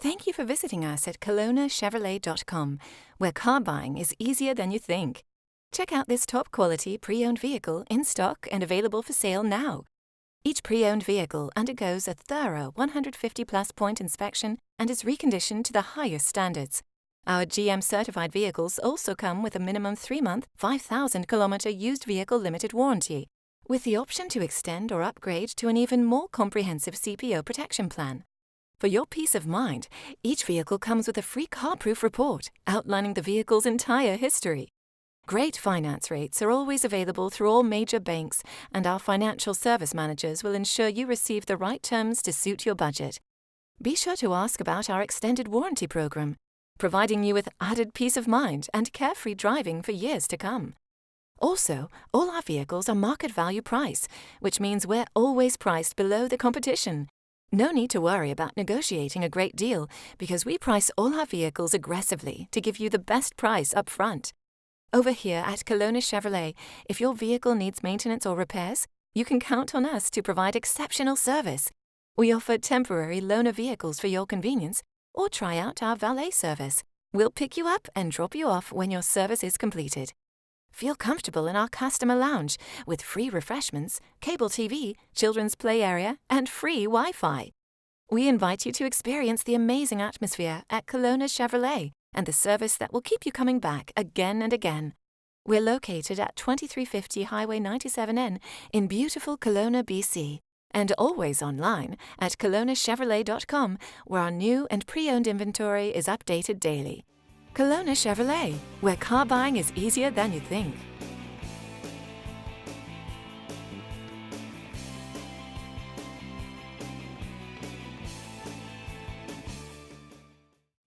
Thank you for visiting us at KelownaChevrolet.com, where car buying is easier than you think. Check out this top-quality pre-owned vehicle in stock and available for sale now. Each pre-owned vehicle undergoes a thorough 150-plus point inspection and is reconditioned to the highest standards. Our GM-certified vehicles also come with a minimum 3-month, 5,000-kilometer used vehicle limited warranty, with the option to extend or upgrade to an even more comprehensive CPO protection plan. For your peace of mind, each vehicle comes with a free car-proof report outlining the vehicle's entire history. Great finance rates are always available through all major banks, and our financial service managers will ensure you receive the right terms to suit your budget. Be sure to ask about our extended warranty program, providing you with added peace of mind and carefree driving for years to come. Also, all our vehicles are market value price, which means we're always priced below the competition. No need to worry about negotiating a great deal, because we price all our vehicles aggressively to give you the best price up front. Over here at Kelowna Chevrolet, if your vehicle needs maintenance or repairs, you can count on us to provide exceptional service. We offer temporary loaner vehicles for your convenience, or try out our valet service. We'll pick you up and drop you off when your service is completed. Feel comfortable in our customer lounge with free refreshments, cable TV, children's play area, and free Wi-Fi. We invite you to experience the amazing atmosphere at Kelowna Chevrolet and the service that will keep you coming back again and again. We're located at 2350 Highway 97N in beautiful Kelowna, BC, and always online at KelownaChevrolet.com, where our new and pre-owned inventory is updated daily. Kelowna Chevrolet, where car buying is easier than you think.